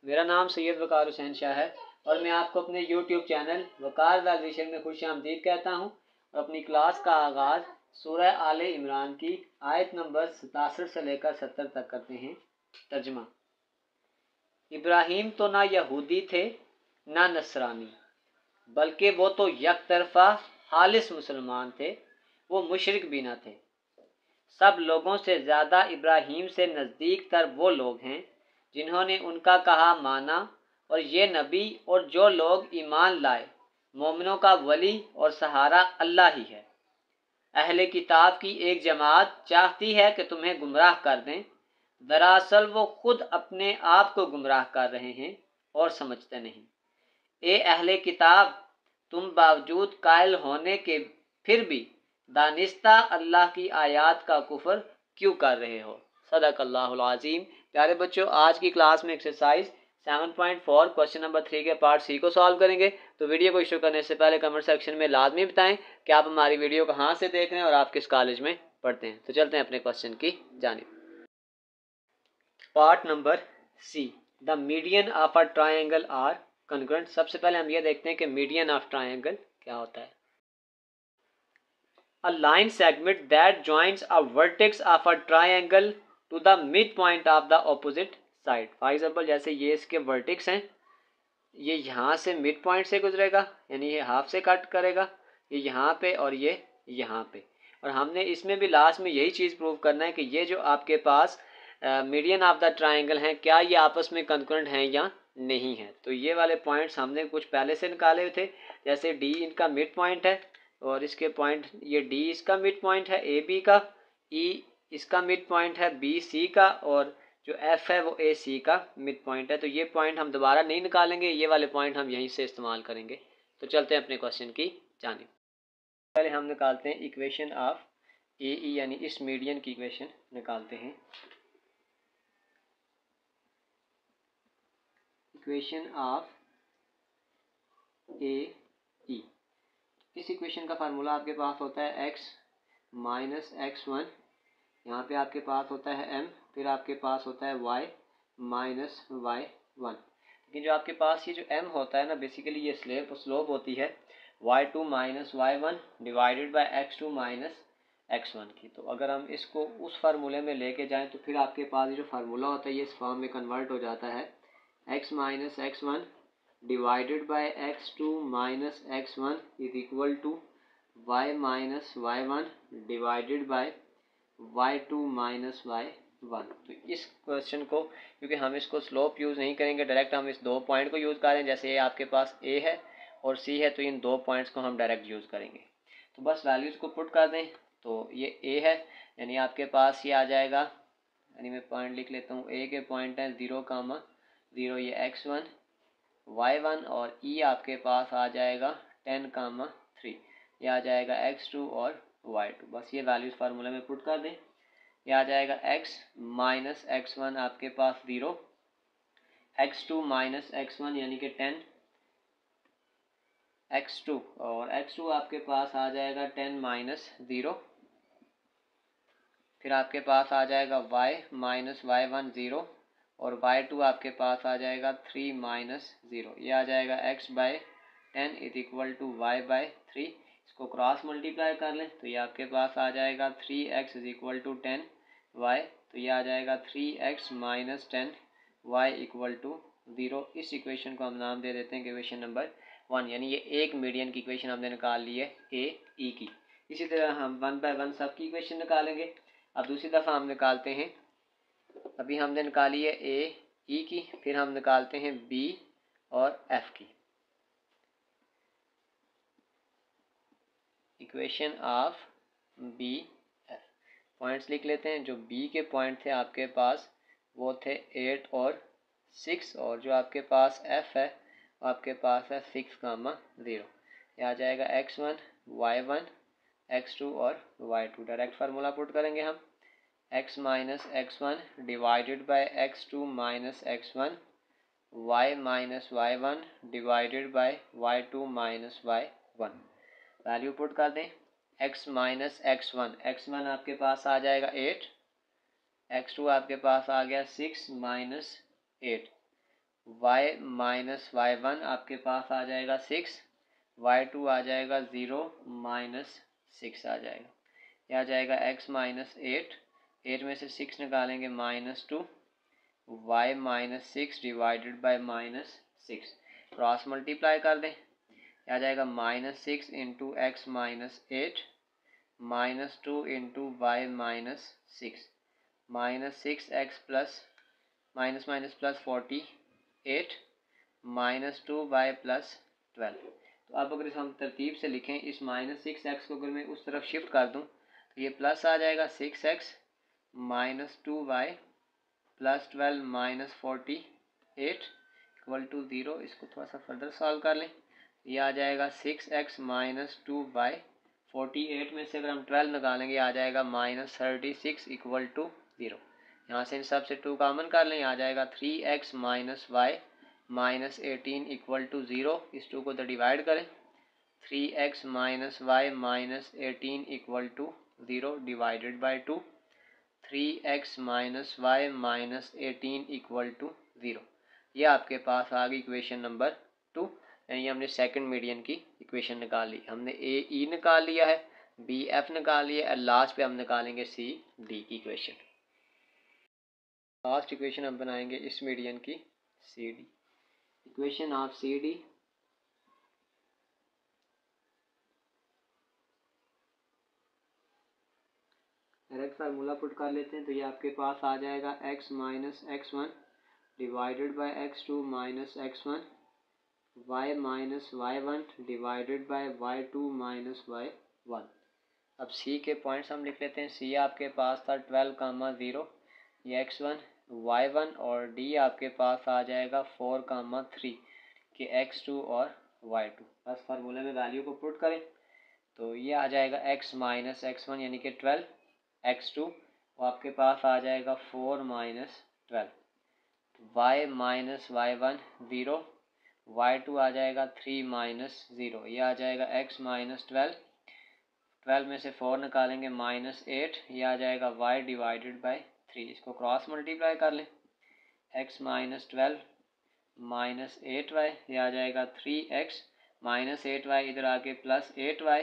मेरा नाम सैयद वकार हुसैन शाह है और मैं आपको अपने YouTube channel Waqar the edition में खुशामदीद कहता हूँ। और अपनी क्लास का आगाज़ सूरह आले इमरान की आयत नंबर 67 से लेकर 70 तक करते हैं। तर्जुमा। इब्राहीम तो ना यहूदी थे ना नसरानी, बल्कि वो तो यक तरफा खालिस मुसलमान थे, वो मुशरिक भी न थे। सब लोगों से ज़्यादा इब्राहीम से नज़दीक तर वो लोग हैं जिन्होंने उनका कहा माना, और ये नबी और जो लोग ईमान लाए, मोमिनों का वली और सहारा अल्लाह ही है। अहले किताब की एक जमात चाहती है कि तुम्हें गुमराह कर दें, दरअसल वो खुद अपने आप को गुमराह कर रहे हैं और समझते नहीं। ए अहले किताब, तुम बावजूद कायल होने के फिर भी दानिस्ता अल्लाह की आयत का कुफर क्यों कर रहे हो। सदक़ल्लाहुल अज़ीम। प्यारे बच्चों, आज की क्लास में एक्सरसाइज 7.4 क्वेश्चन नंबर 3 के पार्ट सी को सॉल्व करेंगे। तो वीडियो को शुरू करने से पहले कमेंट सेक्शन में लाजमी बताएं कि आप हमारी वीडियो कहाँ से देख रहे हैं और आप किस कॉलेज में पढ़ते हैं। तो चलते हैं अपने क्वेश्चन की जानिब। Part number C, the median of a triangle are congruent. सबसे पहले हम ये देखते हैं कि मीडियन ऑफ ट्रायंगल क्या होता है। A line segment that joins a vertex of a triangle to the midpoint of the opposite side. For example, जैसे ये इसके वर्टेक्स हैं, ये यहाँ से मिड पॉइंट से गुजरेगा, यानी ये हाफ से कट करेगा, ये यहाँ पे और ये यहाँ पे। और हमने इसमें भी लास्ट में यही चीज़ प्रूव करना है कि ये जो आपके पास मीडियन ऑफ द ट्राइंगल हैं, क्या ये आपस में कंकरेंट हैं या नहीं है। तो ये वाले पॉइंट्स हमने कुछ पहले से निकाले हुए थे। जैसे डी इनका मिड पॉइंट है और इसके पॉइंट, ये डी इसका मिड पॉइंट है ए बी का, ई इसका मिड पॉइंट है बी सी का, और जो एफ है वो ए सी का मिड पॉइंट है। तो ये पॉइंट हम दोबारा नहीं निकालेंगे, ये वाले पॉइंट हम यहीं से इस्तेमाल करेंगे। तो चलते हैं अपने क्वेश्चन की जानिब। पहले हम निकालते हैं इक्वेशन ऑफ ए ई, यानी इस मीडियन की इक्वेशन निकालते हैं। इक्वेशन ऑफ ए ई, इस इक्वेशन का फार्मूला आपके पास होता है x माइनस x1, यहाँ पे आपके पास होता है m, फिर आपके पास होता है y माइनस y1। लेकिन जो आपके पास ये जो m होता है ना, बेसिकली ये स्लोप होती है y2 minus y1 divided by x2 minus x1 की। तो अगर हम इसको उस फार्मूले में लेके जाएं तो फिर आपके पास ये जो फार्मूला होता है ये इस फॉर्म में कन्वर्ट हो जाता है x minus x1 divided by x2 minus x1 is equal to y minus y1 divided by y2 minus y1। तो इस क्वेश्चन को, क्योंकि हम इसको स्लोप यूज़ नहीं करेंगे, डायरेक्ट हम इस दो पॉइंट को यूज़ करें। जैसे ये आपके पास a है और c है, तो इन दो पॉइंट्स को हम डायरेक्ट यूज़ करेंगे। तो बस वैल्यूज़ को पुट कर दें। तो ये a है, यानी आपके पास ये आ जाएगा, यानी मैं पॉइंट लिख लेता हूँ। a के पॉइंट है 0,0, ये x1 y1, और e आपके पास आ जाएगा 10,3, ये आ जाएगा x2 और y2। बस ये वैल्यूज फार्मूला में पुट कर दें। ये आ जाएगा x माइनस x1 आपके पास 0, x2 माइनस x1 यानी कि 10, x2 और x2 आपके पास आ जाएगा 10 माइनस 0, फिर आपके पास आ जाएगा y माइनस y1 0, और y2 आपके पास आ जाएगा 3 माइनस 0। ये आ जाएगा x by 10 is equal to y by 3। इसको क्रॉस मल्टीप्लाई कर लें तो ये आपके पास आ जाएगा 3x is equal to 10y। तो ये आ जाएगा 3x minus 10y equal to 0। इस इक्वेशन को हम नाम दे देते हैं इक्वेशन नंबर 1, यानी ये एक मीडियन की इक्वेशन हमने निकाल ली है ए ई की। इसी तरह हम 1 बाय 1 सब की इक्वेशन निकालेंगे। अब दूसरी दफ़ा हम निकालते हैं, अभी हमने निकाली है ए ई की, फिर हम निकालते हैं बी और एफ की। Equation of B F, points लिख लेते हैं। जो बी के पॉइंट थे आपके पास वो थे 8 और 6, और जो आपके पास एफ है वो आपके पास है 6,0। ये आ जाएगा x1 y1 x2 और y2। डायरेक्ट फार्मूला पुट करेंगे हम, x minus x1 divided by x2 minus x1, y minus y1 divided by y2 minus y1। Value put कर दें। x माइनस x1 आपके पास आ जाएगा 8, x2 आपके पास आ गया 6 माइनस 8, y माइनस y1 आपके पास आ जाएगा 6, y2 आ जाएगा 0 माइनस 6 आ जाएगा। यह आ जाएगा x माइनस 8 में से 6 निकालेंगे -2, y minus 6 divided by -6, cross multiply कर दें, आ जाएगा -6 into X minus 8 -2 into Y minus 6, -6x plus minus minus plus 48 -2y plus 12। तो अब अगर इस हम तरतीब से लिखें, इस -6x को अगर मैं उस तरफ शिफ्ट कर दूं तो ये प्लस आ जाएगा 6x -2y plus 12 -48 equal to 0। इसको थोड़ा सा फर्दर सॉल्व कर लें, ये आ जाएगा 6x -2y, 48 में से अगर हम 12 निकालेंगे आ जाएगा -36 इक्वल टू 0। यहाँ से इन सब से 2 कॉमन कर लें, आ जाएगा 3x -y -18 इक्वल टू 0। इस 2 को तो डिवाइड करें, 3x -y -18 equal to 0 divided by 2, 3x -y -18 equal to 0। ये आपके पास आ गई इक्वेशन नंबर 2, यानी हमने सेकंड मीडियन की इक्वेशन निकाल ली। हमने ए ई निकाल लिया है, बी एफ निकाल लिया है, लास्ट पे हम निकालेंगे सी डी की इक्वेशन। लास्ट इक्वेशन हम बनाएंगे इस मीडियन की C D. Equation of C D direct formula put कर लेते हैं, तो ये आपके पास आ जाएगा x minus x1 divided by x2 minus x1, y minus y1 divided by y2 minus y1। अब c के पॉइंट्स हम लिख लेते हैं। c आपके पास था 12, 0, ये x1 y1, और d आपके पास आ जाएगा 4, 3 कि x2 और y2। बस फार्मूले में वैल्यू को पुट करें तो ये आ जाएगा x माइनस x1 यानी कि 12, x2 वो आपके पास आ जाएगा 4 minus 12, y minus y1 0, y2 आ जाएगा 3 माइनस 0, ये आ जाएगा x माइनस 12 में से 4 निकालेंगे -8, ये आ जाएगा y डिवाइडेड बाई 3। इसको क्रॉस मल्टीप्लाई कर लें, x माइनस 12 माइनस 8y, ये आ जाएगा 3x -8y इधर आके प्लस 8y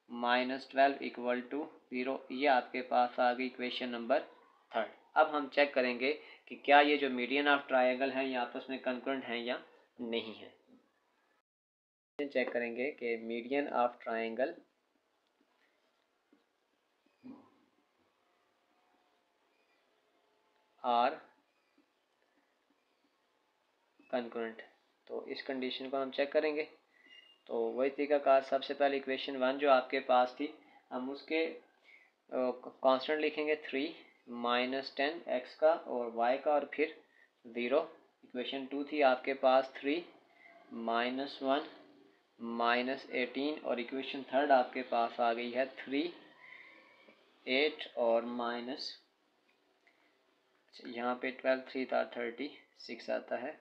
-12 इक्वल टू 0। ये आपके पास आ गई इक्वेशन नंबर 3। अब हम चेक करेंगे कि क्या ये जो मीडियन ऑफ ट्रायंगल है ये आपस में कंकरेंट हैं या नहीं है। चेक करेंगे कि median of triangle are concurrent, तो इस कंडीशन को हम चेक करेंगे। तो वही तरीकाकार, सबसे पहले इक्वेशन 1 जो आपके पास थी हम उसके कांस्टेंट लिखेंगे 3 -10 x का और y का और फिर 0। इक्वेशन 2 थी आपके पास 3 -1 -18, और इक्वेशन 3 आपके पास आ गई है 3 8 और माइनस, यहाँ पे 12 3 था 36 आता है,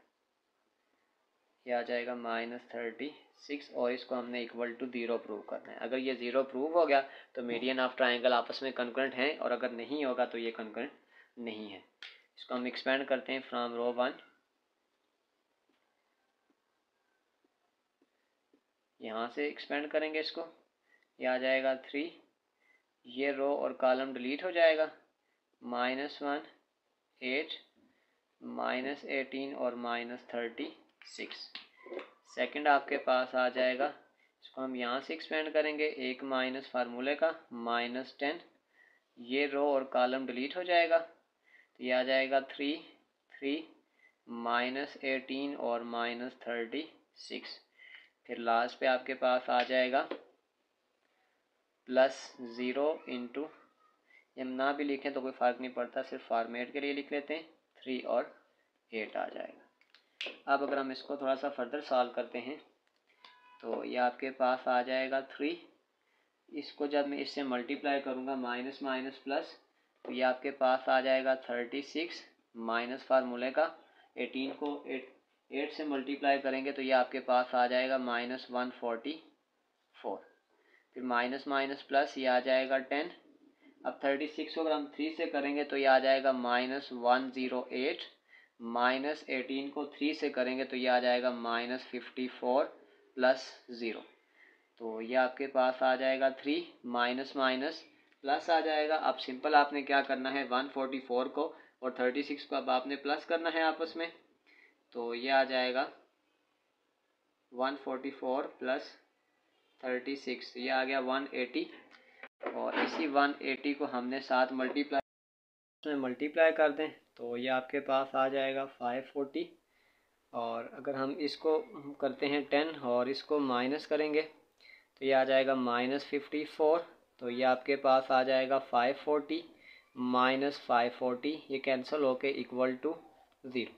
यह आ जाएगा -36, और इसको हमने इक्वल टू 0 प्रूव करना है। अगर ये 0 प्रूव हो गया तो मीडियन ऑफ ट्रायंगल आपस में कंकरेंट हैं, और अगर नहीं होगा तो ये कंकरेंट नहीं है। इसको हम एक्सपेंड करते हैं फ्रॉम रो 1, यहाँ से एक्सपेंड करेंगे इसको, ये आ जाएगा 3, ये रो और कॉलम डिलीट हो जाएगा, -1 8 -18 और -36। सेकंड आपके पास आ जाएगा, इसको हम यहाँ से एक्सपेंड करेंगे, एक माइनस फार्मूले का -10, ये रो और कॉलम डिलीट हो जाएगा, तो ये आ जाएगा 3 3 -18 और -36। फिर लास्ट पे आपके पास आ जाएगा +0 इंटू, हम ना भी लिखें तो कोई फ़र्क नहीं पड़ता, सिर्फ फॉर्मेट के लिए लिख लेते हैं, 3 और 8 आ जाएगा। अब अगर हम इसको थोड़ा सा फर्दर सॉल्व करते हैं तो ये आपके पास आ जाएगा 3, इसको जब मैं इससे मल्टीप्लाई करूँगा माइनस माइनस प्लस, तो ये आपके पास आ जाएगा 36 माइनस फार्मूले का, 18 को 8 से मल्टीप्लाई करेंगे तो ये आपके पास आ जाएगा -144, फिर माइनस माइनस प्लस ये आ जाएगा 10। अब 36 को अगर हम 3 से करेंगे तो ये आ जाएगा -108 -18 को 3 से करेंगे तो ये आ जाएगा -54 प्लस 0। तो ये आपके पास आ जाएगा 3 माइनस माइनस प्लस आ जाएगा। अब सिंपल आपने क्या करना है, 144 को और 36 को अब आपने प्लस करना है आपस में। तो ये आ जाएगा 144 प्लस 36, ये आ गया 180। और इसी 180 को हमने 7 मल्टीप्लाई कर दें तो ये आपके पास आ जाएगा 540। और अगर हम इसको करते हैं 10 और इसको माइनस करेंगे तो ये आ जाएगा -54। तो ये आपके पास आ जाएगा 540 माइनस 540, ये कैंसिल होके इक्वल टू 0।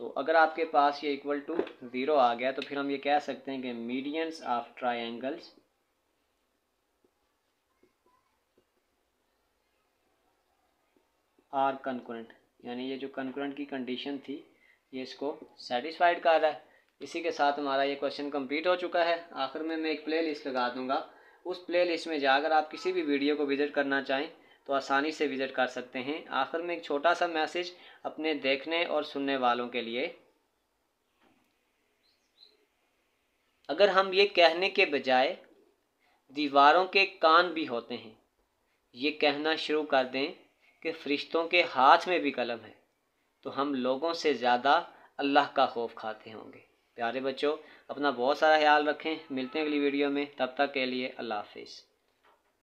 तो अगर आपके पास ये इक्वल टू 0 आ गया तो फिर हम ये कह सकते हैं कि medians of triangles are concurrent, यानी ये जो कंकरेंट की कंडीशन थी ये इसको सेटिस्फाइड कर रहा है। इसी के साथ हमारा ये क्वेश्चन कंप्लीट हो चुका है। आखिर में मैं एक प्ले लिस्ट लगा दूंगा, उस प्ले लिस्ट में जाकर आप किसी भी वीडियो को विज़िट करना चाहें तो आसानी से विज़िट कर सकते हैं। आखिर में एक छोटा सा मैसेज अपने देखने और सुनने वालों के लिए, अगर हम ये कहने के बजाय दीवारों के कान भी होते हैं ये कहना शुरू कर दें कि फरिश्तों के हाथ में भी कलम है तो हम लोगों से ज़्यादा अल्लाह का खौफ खाते होंगे। प्यारे बच्चों, अपना बहुत सारा ख्याल रखें। मिलते हैं अगली वीडियो में, तब तक के लिए अल्लाह हाफिज़।